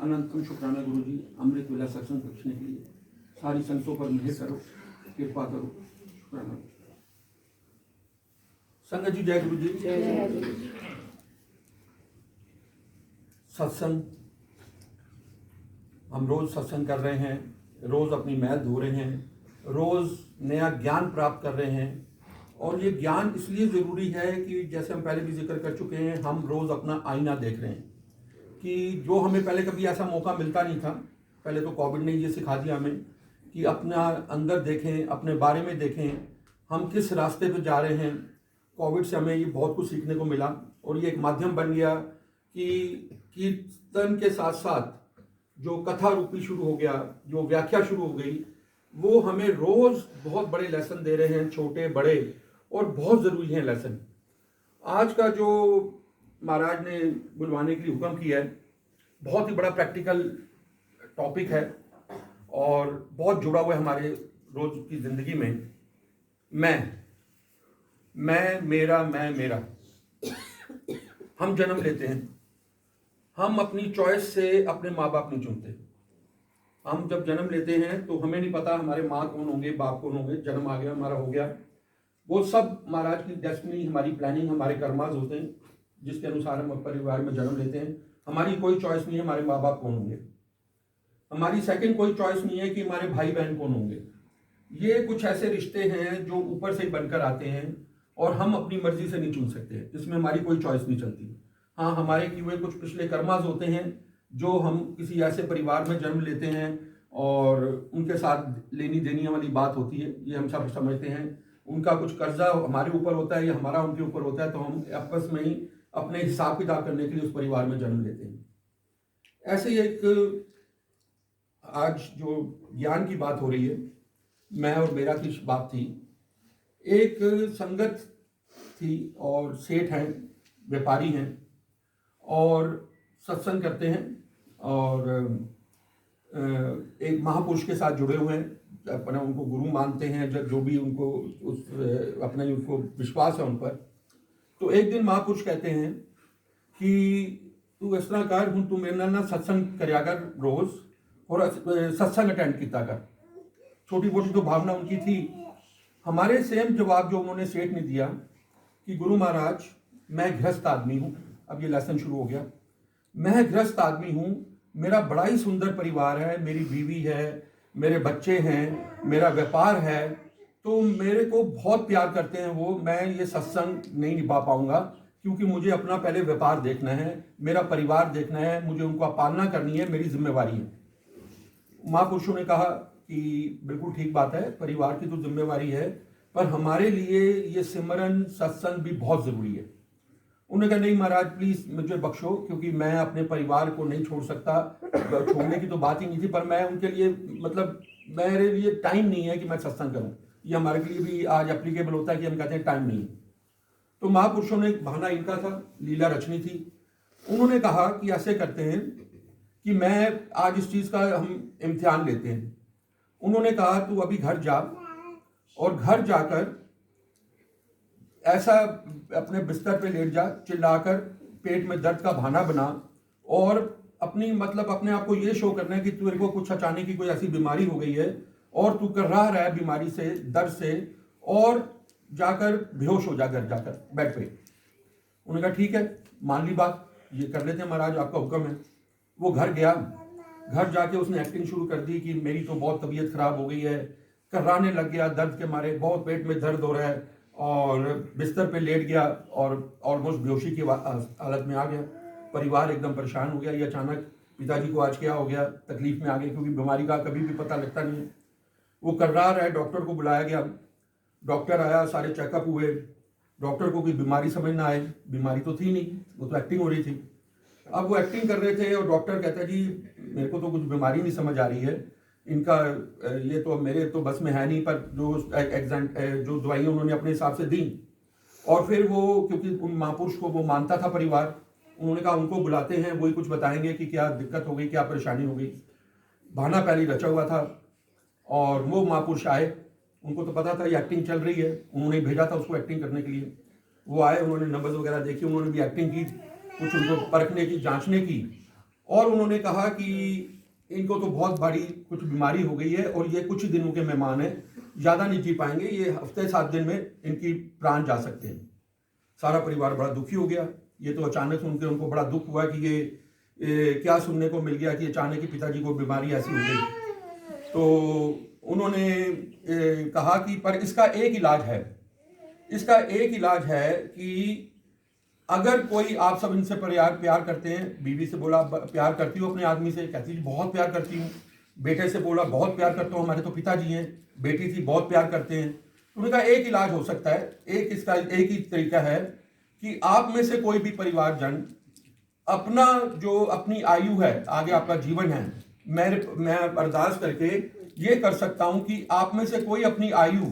अनंतम शुक्राना गुरु जी, अमृत वेला सत्संग बख्शने के लिए। सारी संतों पर मेहर करो, कृपा करो, शुक्राना। संगत जी जय गुरु जी। सत्संग, हम रोज सत्संग कर रहे हैं, रोज अपनी मैल धो रहे हैं, रोज नया ज्ञान प्राप्त कर रहे हैं। और ये ज्ञान इसलिए ज़रूरी है कि जैसे हम पहले भी जिक्र कर चुके हैं, हम रोज़ अपना आईना देख रहे हैं कि जो हमें पहले कभी ऐसा मौका मिलता नहीं था। पहले तो कोविड ने ये सिखा दिया हमें कि अपना अंदर देखें, अपने बारे में देखें, हम किस रास्ते पर जा रहे हैं। कोविड से हमें ये बहुत कुछ सीखने को मिला और ये एक माध्यम बन गया कि कीर्तन के साथ साथ जो कथा रूपी शुरू हो गया, जो व्याख्या शुरू हो गई, वो हमें रोज़ बहुत बड़े लेसन दे रहे हैं, छोटे बड़े, और बहुत ज़रूरी हैं लेसन। आज का जो महाराज ने बुलवाने के लिए हुक्म किया है, बहुत ही बड़ा प्रैक्टिकल टॉपिक है और बहुत जुड़ा हुआ है हमारे रोज़ की ज़िंदगी में। मैं मेरा। हम जन्म लेते हैं, हम अपनी चॉइस से अपने माँ बाप नहीं चुनते। हम जब जन्म लेते हैं तो हमें नहीं पता हमारे माँ कौन होंगे, बाप कौन होंगे। जन्म आ गया, हमारा हो गया, वो सब महाराज की डेस्टिनी, हमारी प्लानिंग, हमारे कर्माज होते हैं जिसके अनुसार हम परिवार में जन्म लेते हैं। हमारी कोई चॉइस नहीं है हमारे माँ बाप कौन होंगे। हमारी सेकंड कोई चॉइस नहीं है कि हमारे भाई बहन कौन होंगे। ये कुछ ऐसे रिश्ते हैं जो ऊपर से ही बनकर आते हैं और हम अपनी मर्जी से नहीं चुन सकते, इसमें हमारी कोई चॉइस नहीं चलती। हाँ, हमारे किए हुए कुछ पिछले कर्माज होते हैं जो हम किसी ऐसे परिवार में जन्म लेते हैं और उनके साथ लेनी देनी वाली बात होती है, ये हम सब समझते हैं। उनका कुछ कर्जा हमारे ऊपर होता है या हमारा उनके ऊपर होता है, तो हम आपस में ही अपने हिसाब किताब करने के लिए उस परिवार में जन्म लेते हैं। ऐसे ही एक आज जो ज्ञान की बात हो रही है, मैं और मेरा की बात थी। एक संगत थी और सेठ हैं, व्यापारी हैं और सत्संग करते हैं और एक महापुरुष के साथ जुड़े हुए हैं, अपना उनको गुरु मानते हैं, जब जो भी उनको उस अपना उनको विश्वास है उन पर। तो एक दिन महापुरुष कहते हैं कि तू इस तरह कर, हूँ तू मेरे ना सत्संग करया कर रोज और सत्संग अटेंड किया कर। छोटी मोटी तो भावना उनकी थी। हमारे सेम जवाब जो उन्होंने सेठ ने दिया कि गुरु महाराज, मैं गृहस्थ आदमी हूँ। अब ये लेसन शुरू हो गया। मैं गृहस्थ आदमी हूँ, मेरा बड़ा ही सुंदर परिवार है, मेरी बीवी है, मेरे बच्चे हैं, मेरा व्यापार है, तो मेरे को बहुत प्यार करते हैं वो। मैं ये सत्संग नहीं निभा पाऊंगा क्योंकि मुझे अपना पहले व्यापार देखना है, मेरा परिवार देखना है, मुझे उनका पालना करनी है, मेरी जिम्मेवारी है। महापुरुषों ने कहा कि बिल्कुल ठीक बात है, परिवार की तो जिम्मेवारी है, पर हमारे लिए ये सिमरन सत्संग भी बहुत ज़रूरी है। उन्होंने कहा नहीं महाराज प्लीज़ मुझे बख्शो, क्योंकि मैं अपने परिवार को नहीं छोड़ सकता। छोड़ने की तो बात ही नहीं थी, पर मैं उनके लिए मतलब मेरे लिए टाइम नहीं है कि मैं सत्संग करूं। ये हमारे लिए भी आज एप्लीकेबल होता है कि हम कहते हैं टाइम नहीं। तो महापुरुषों ने बहाना इनका था, लीला रचनी थी। उन्होंने कहा कि ऐसे करते हैं कि मैं आज इस चीज़ का हम इम्तिहान लेते हैं। उन्होंने कहा तू अभी घर जा और घर जाकर ऐसा अपने बिस्तर पे लेट जा, चिल्लाकर पेट में दर्द का बहाना बना और अपनी मतलब अपने आप को ये शो करना है कि तेरे को कुछ अचानक की कोई ऐसी बीमारी हो गई है और तू कर रहा है बीमारी से, दर्द से, और जाकर बेहोश हो जा घर जाकर बेड पे। उन्होंने कहा ठीक है, मान ली बात, ये कर लेते हैं महाराज, आपका हुक्म है। वो घर गया, घर जाके उसने एक्टिंग शुरू कर दी कि मेरी तो बहुत तबीयत खराब हो गई है, कर्राने लग गया दर्द के मारे, बहुत पेट में दर्द हो रहा है और बिस्तर पे लेट गया और ऑलमोस्ट बेहोशी की हालत में आ गया। परिवार एकदम परेशान हो गया, ये अचानक पिताजी को आज क्या हो गया, तकलीफ में आ गए, क्योंकि बीमारी का कभी भी पता लगता नहीं है। वो कर्रा रहा है, डॉक्टर को बुलाया गया, डॉक्टर आया, सारे चेकअप हुए, डॉक्टर को कोई बीमारी समझ ना आए, बीमारी तो थी नहीं, वो तो एक्टिंग हो रही थी। अब वो एक्टिंग कर रहे थे और डॉक्टर कहता है जी मेरे को तो कुछ बीमारी नहीं समझ आ रही है, इनका ये तो मेरे तो बस में है नहीं, पर जो दवाइयाँ उन्होंने अपने हिसाब से दी। और फिर वो क्योंकि उन महापुरुष को वो मानता था परिवार, उन्होंने कहा उनको बुलाते हैं, वही कुछ बताएंगे कि क्या दिक्कत हो गई, क्या परेशानी हो गई। बहाना पहले रचा हुआ था और वो महापुरुष आए, उनको तो पता था ये एक्टिंग चल रही है, उन्होंने भेजा था उसको एक्टिंग करने के लिए। वो आए, उन्होंने नंबर्स वगैरह देखे, उन्होंने भी एक्टिंग की, कुछ उनको परखने की, जांचने की। और उन्होंने कहा कि इनको तो बहुत बड़ी कुछ बीमारी हो गई है और ये कुछ ही दिनों के मेहमान हैं, ज़्यादा नहीं जी पाएंगे, ये हफ्ते 7 दिन में इनकी प्राण जा सकते हैं। सारा परिवार बड़ा दुखी हो गया। ये तो अचानक सुन के उनको बड़ा दुख हुआ कि ये क्या सुनने को मिल गया कि अचानक ही पिताजी को बीमारी ऐसी हो गई। तो उन्होंने कहा कि पर इसका एक इलाज है, इसका एक इलाज है कि अगर कोई, आप सब इनसे प्यार करते हैं। बीवी से बोला प्यार करती हो अपने आदमी से? कहती जी बहुत प्यार करती हूँ। बेटे से बोला बहुत प्यार करता हूँ, हमारे तो पिताजी हैं। बेटी थी बहुत प्यार करते हैं। तो उन्होंने कहा एक इलाज हो सकता है, इसका एक ही तरीका है कि आप में से कोई भी परिवारजन अपना जो अपनी आयु है, आगे आपका जीवन है, मैं अरदास करके ये कर सकता हूं कि आप में से कोई अपनी आयु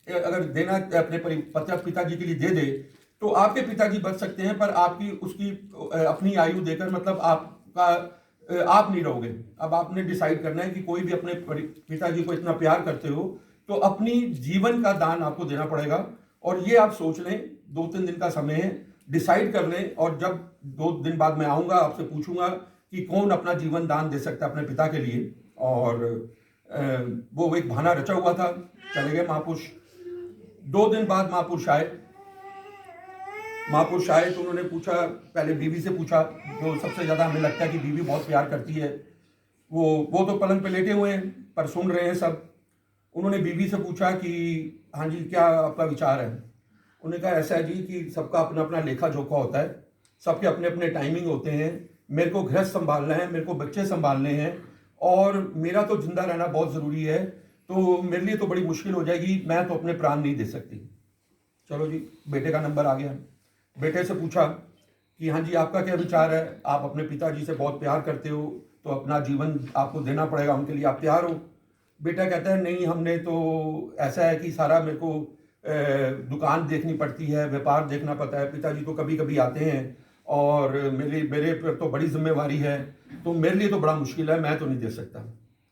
अगर देना अपने पिताजी के लिए दे दे तो आपके पिताजी बच सकते हैं, पर आपकी उसकी अपनी आयु देकर मतलब आप नहीं रहोगे। अब आपने डिसाइड करना है कि कोई भी अपने पिताजी को इतना प्यार करते हो तो अपनी जीवन का दान आपको देना पड़ेगा। और ये आप सोच लें, 2-3 दिन का समय है, डिसाइड कर लें। और जब 2 दिन बाद मैं आऊँगा, आपसे पूछूंगा कि कौन अपना जीवन दान दे सकता है अपने पिता के लिए। और वो एक बहाना रचा हुआ था। चले गए महापुरुष। 2 दिन बाद महापुरुष आए। तो उन्होंने पूछा, पहले बीवी से पूछा, जो सबसे ज़्यादा हमें लगता है कि बीवी बहुत प्यार करती है। वो तो पलंग पे लेटे हुए हैं पर सुन रहे हैं सब। उन्होंने बीवी से पूछा कि हाँ जी, क्या आपका विचार है? उन्होंने कहा ऐसा है जी कि सबका अपना अपना लेखा जोखा होता है, सबके अपने अपने टाइमिंग होते हैं। मेरे को गृहस्थ संभालना है, मेरे को बच्चे संभालने हैं और मेरा तो जिंदा रहना बहुत ज़रूरी है, तो मेरे लिए तो बड़ी मुश्किल हो जाएगी, मैं तो अपने प्राण नहीं दे सकती। चलो जी, बेटे का नंबर आ गया। बेटे से पूछा कि हाँ जी, आपका क्या विचार है? आप अपने पिताजी से बहुत प्यार करते हो तो अपना जीवन आपको देना पड़ेगा, उनके लिए आप तैयार हो? बेटा कहता है नहीं, हमने तो ऐसा है कि सारा मेरे को दुकान देखनी पड़ती है, व्यापार देखना पड़ता है। पिताजी तो कभी कभी आते हैं और मेरे पर तो बड़ी जिम्मेवारी है, तो मेरे लिए तो बड़ा मुश्किल है, मैं तो नहीं दे सकता।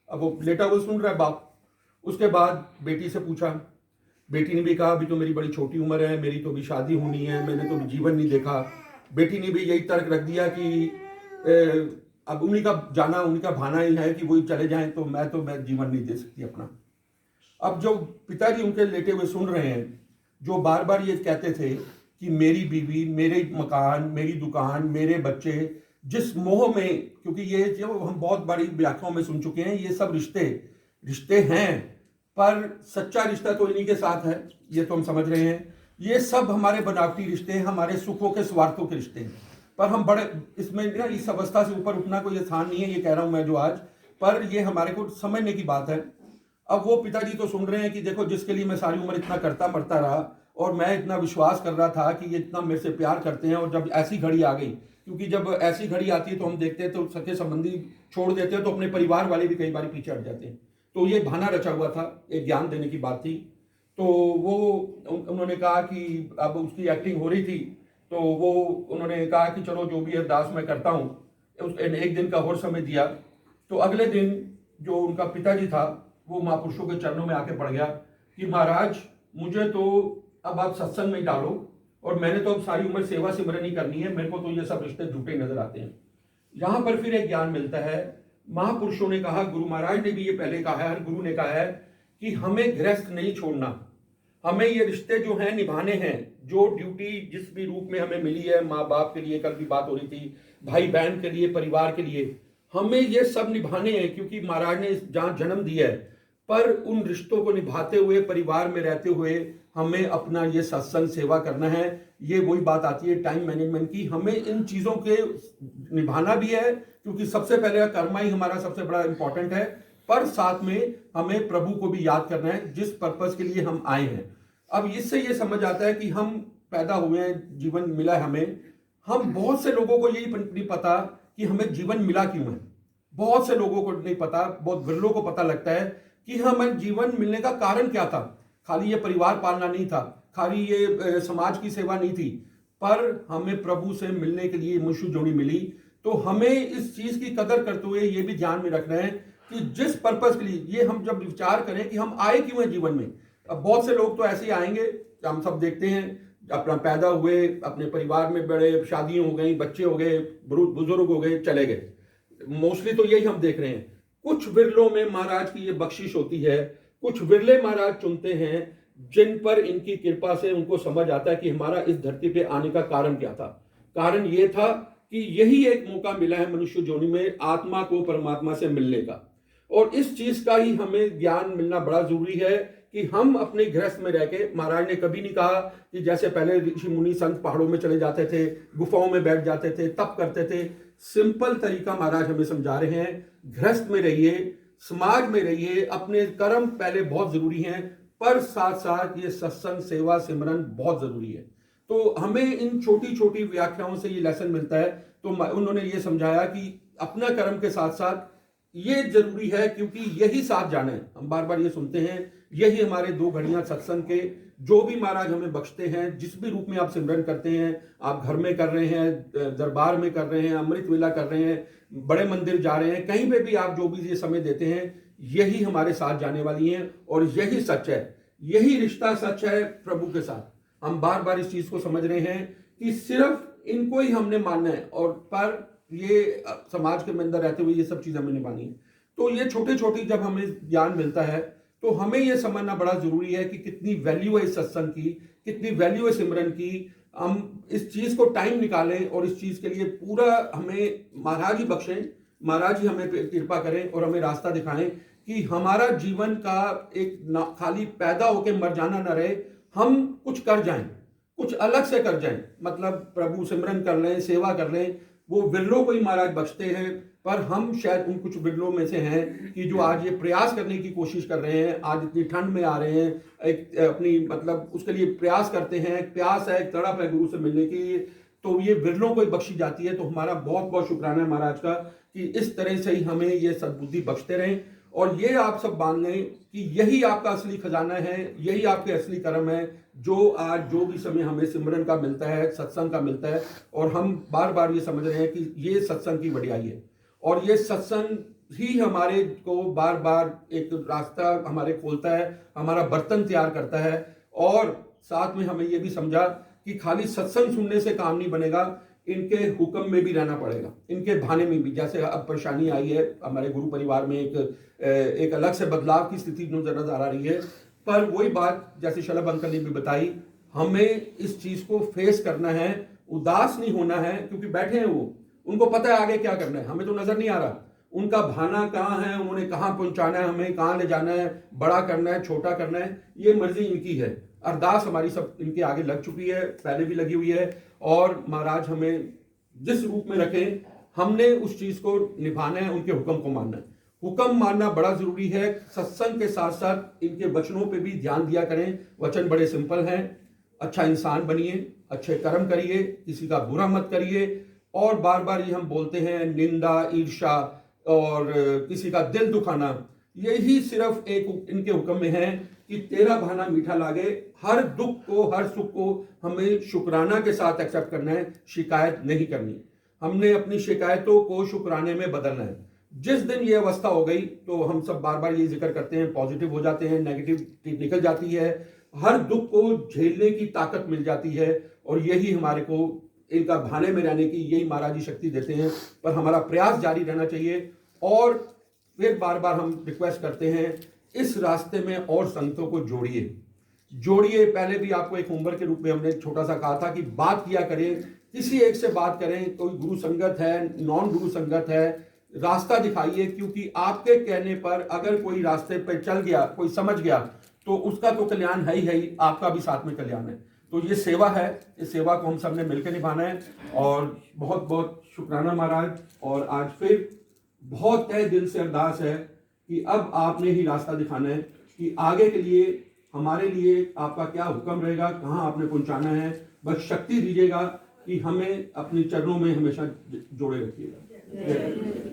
अब वो लेटा वो सुन रहा है बाप। उसके बाद बेटी से पूछा। बेटी ने भी कहा अभी तो मेरी बड़ी छोटी उम्र है, मेरी तो भी शादी होनी है, मैंने तो भी जीवन नहीं देखा। बेटी ने भी यही तर्क रख दिया कि अब उन्हीं का जाना, उन्हीं का भाना ही है कि वही चले जाएं, तो मैं जीवन नहीं दे सकती अपना। अब जो पिताजी उनके लेटे हुए सुन रहे हैं, जो बार बार ये कहते थे कि मेरी बीवी, मेरे मकान, मेरी दुकान, मेरे बच्चे, जिस मोह में, क्योंकि ये जो हम बहुत बड़ी व्याख्याओं में सुन चुके हैं, ये सब रिश्ते हैं, पर सच्चा रिश्ता तो इन्हीं के साथ है, ये तो हम समझ रहे हैं। ये सब हमारे बनावटी रिश्ते हैं, हमारे सुखों के स्वार्थों के रिश्ते हैं। पर हम बड़े इसमें ना, इस अवस्था से ऊपर उठना कोई स्थान नहीं है, ये कह रहा हूं मैं जो आज, पर ये हमारे को समझने की बात है। अब वो पिताजी तो सुन रहे हैं कि देखो, जिसके लिए मैं सारी उम्र इतना करता मरता रहा और मैं इतना विश्वास कर रहा था कि ये इतना मेरे से प्यार करते हैं, और जब ऐसी घड़ी आ गई, क्योंकि जब ऐसी घड़ी आती है तो हम देखते हैं तो सके संबंधी छोड़ देते हैं, तो अपने परिवार वाले भी कई बार पीछे हट जाते हैं। तो ये बहाना रचा हुआ था, एक ज्ञान देने की बात थी। तो वो उन्होंने कहा कि अब उसकी एक्टिंग हो रही थी, तो वो उन्होंने कहा कि चलो जो भी अरदास मैं करता हूँ। एक दिन का और समय दिया। तो अगले दिन जो उनका पिताजी था वो महापुरुषों के चरणों में आके पड़ गया कि महाराज, मुझे तो अब आप सत्संग में ही डालो, और मैंने तो अब सारी उम्र सेवा सिमरन ही करनी है, मेरे को तो ये सब रिश्ते झूठे नजर आते हैं। यहाँ पर फिर एक ज्ञान मिलता है। महापुरुषों ने कहा, गुरु महाराज ने भी ये पहले कहा है, हर गुरु ने कहा है कि हमें गृहस्थ नहीं छोड़ना, हमें ये रिश्ते जो हैं निभाने हैं। जो ड्यूटी जिस भी रूप में हमें मिली है, माँ बाप के लिए कल भी बात हो रही थी, भाई बहन के लिए, परिवार के लिए, हमें ये सब निभाने हैं, क्योंकि महाराज ने जहाँ जन्म दिया है। पर उन रिश्तों को निभाते हुए, परिवार में रहते हुए, हमें अपना ये सत्संग सेवा करना है। ये वही बात आती है टाइम मैनेजमेंट की। हमें इन चीज़ों के निभाना भी है, क्योंकि सबसे पहले कर्मा ही हमारा सबसे बड़ा इंपॉर्टेंट है, पर साथ में हमें प्रभु को भी याद करना है, जिस पर्पस के लिए हम आए हैं। अब इससे ये समझ आता है कि हम पैदा हुए हैं, जीवन मिला है हमें। हम बहुत से लोगों को यही नहीं पता कि हमें जीवन मिला क्यों है। बहुत से लोगों को नहीं पता, बहुत विरलों को पता लगता है कि हमें जीवन मिलने का कारण क्या था। खाली ये परिवार पालना नहीं था, खाली ये समाज की सेवा नहीं थी, पर हमें प्रभु से मिलने के लिए मनुष्य जोड़ी मिली। तो हमें इस चीज की कदर करते हुए ये भी ध्यान में रखना है कि जिस पर्पस के लिए, ये हम जब विचार करें कि हम आए क्यों हैं जीवन में। अब बहुत से लोग तो ऐसे ही आएंगे, हम सब देखते हैं, अपना पैदा हुए, अपने परिवार में बड़े, शादियां हो गई, बच्चे हो गए, बुजुर्ग हो गए, चले गए। मोस्टली तो यही हम देख रहे हैं। कुछ विरलों में महाराज की ये बख्शिश होती है, कुछ विरले महाराज चुनते हैं जिन पर इनकी कृपा से उनको समझ आता है कि हमारा इस धरती पे आने का कारण क्या था। कारण ये था कि यही एक मौका मिला है मनुष्य जोनि में आत्मा को परमात्मा से मिलने का, और इस चीज का ही हमें ज्ञान मिलना बड़ा जरूरी है कि हम अपने गृहस्थ में रह के, महाराज ने कभी नहीं कहा कि जैसे पहले ऋषि मुनि संत पहाड़ों में चले जाते थे, गुफाओं में बैठ जाते थे, तप करते थे। सिंपल तरीका महाराज हमें समझा रहे हैं, गृहस्थ में रहिए, समाज में रहिए, अपने कर्म पहले बहुत जरूरी हैं, पर साथ साथ ये सत्संग, सेवा, सिमरन बहुत जरूरी है। तो हमें इन छोटी छोटी व्याख्याओं से ये लेसन मिलता है। तो उन्होंने ये समझाया कि अपना कर्म के साथ साथ ये जरूरी है, क्योंकि यही साथ जाना है। हम बार बार ये सुनते हैं, यही हमारे 2 घड़ियां सत्संग के, जो भी महाराज हमें बख्शते हैं, जिस भी रूप में आप सिमरन करते हैं, आप घर में कर रहे हैं, दरबार में कर रहे हैं, अमृत वेला कर रहे हैं, बड़े मंदिर जा रहे हैं, कहीं पे भी आप जो भी ये समय देते हैं, यही हमारे साथ जाने वाली हैं, और यही सच है, यही रिश्ता सच है प्रभु के साथ। हम बार बार इस चीज को समझ रहे हैं कि सिर्फ इनको ही हमने मानना है, और पर ये समाज के अंदर रहते हुए ये सब चीज हमें निभानी है। तो ये छोटे छोटी जब हमें ज्ञान मिलता है तो हमें ये समझना बड़ा जरूरी है कि कितनी वैल्यू है इस सत्संग की, कितनी वैल्यू है सिमरन की। हम इस चीज को टाइम निकालें और इस चीज के लिए पूरा हमें महाराज ही बख्शें, महाराज ही हमें कृपा करें और हमें रास्ता दिखाएं कि हमारा जीवन का एक खाली पैदा होकर मर जाना ना रहे, हम कुछ कर जाएं, कुछ अलग से कर जाएं। मतलब प्रभु सिमरन कर लें, सेवा कर लें, वो विरलों को ही महाराज बख्शते हैं, पर हम शायद उन कुछ विरलों में से हैं कि जो आज ये प्रयास करने की कोशिश कर रहे हैं, आज इतनी ठंड में आ रहे हैं, एक अपनी मतलब उसके लिए प्रयास करते हैं, एक प्यास है, एक तड़प है गुरु से मिलने की, तो ये विरलों को ही बख्शी जाती है। तो हमारा बहुत बहुत शुक्राना है महाराज का कि इस तरह से ही हमें ये सद्बुद्धि बख्शते रहें, और ये आप सब मान लें कि यही आपका असली खजाना है, यही आपके असली कर्म है, जो आज जो भी समय हमें सिमरन का मिलता है, सत्संग का मिलता है, और हम बार बार ये समझ रहे हैं कि ये सत्संग की बढ़ियाई है, और ये सत्संग ही हमारे को बार बार एक रास्ता हमारे खोलता है, हमारा बर्तन तैयार करता है। और साथ में हमें ये भी समझा कि खाली सत्संग सुनने से काम नहीं बनेगा, इनके हुक्म में भी रहना पड़ेगा, इनके भाने में भी। जैसे अब परेशानी आई है हमारे गुरु परिवार में, एक अलग से बदलाव की स्थिति नजर आ रही है, पर वही बात जैसे शलभ अंकल ने भी बताई, हमें इस चीज को फेस करना है, उदास नहीं होना है, क्योंकि बैठे हैं वो, उनको पता है आगे क्या करना है, हमें तो नजर नहीं आ रहा। उनका भाना कहाँ है, उन्होंने कहाँ पहुंचाना है, हमें कहाँ ले जाना है, बड़ा करना है, छोटा करना है, ये मर्जी इनकी है। अरदास हमारी सब इनके आगे लग चुकी है, पहले भी लगी हुई है, और महाराज हमें जिस रूप में रखें, हमने उस चीज को निभाना है, उनके हुक्म को मानना है। हुक्म मानना बड़ा जरूरी है। सत्संग के साथ साथ इनके वचनों पे भी ध्यान दिया करें। वचन बड़े सिंपल हैं, अच्छा इंसान बनिए, अच्छे कर्म करिए, किसी का बुरा मत करिए, और बार बार ये हम बोलते हैं निंदा, ईर्ष्या और किसी का दिल दुखाना, यही सिर्फ एक इनके हुक्म में है कि तेरा भाना मीठा लागे। हर दुख को, हर सुख को हमें शुक्राना के साथ एक्सेप्ट करना है, शिकायत नहीं करनी। हमने अपनी शिकायतों को शुक्राने में बदलना है। जिस दिन ये अवस्था हो गई तो हम सब बार बार ये जिक्र करते हैं, पॉजिटिव हो जाते हैं, नेगेटिव निकल जाती है, हर दुख को झेलने की ताकत मिल जाती है, और यही हमारे को इनका भाने में रहने की यही महाराज जी शक्ति देते हैं। पर हमारा प्रयास जारी रहना चाहिए, और फिर बार बार हम रिक्वेस्ट करते हैं इस रास्ते में और संतों को जोड़िए। पहले भी आपको एक होमवर्क के रूप में हमने छोटा सा कहा था कि बात किया करें, किसी एक से बात करें, कोई गुरु संगत है, नॉन गुरु संगत है, रास्ता दिखाइए, क्योंकि आपके कहने पर अगर कोई रास्ते पर चल गया, कोई समझ गया, तो उसका तो कल्याण है ही, आपका भी साथ में कल्याण है। तो ये सेवा है, इस सेवा को हम सब ने मिलकर निभाना है, और बहुत बहुत शुक्राना महाराज। और आज फिर बहुत तहे दिल से अरदास है कि अब आपने ही रास्ता दिखाना है कि आगे के लिए हमारे लिए आपका क्या हुक्म रहेगा, कहाँ आपने पहुंचाना है। बस शक्ति दीजिएगा कि हमें अपने चरणों में हमेशा जोड़े रखिएगा।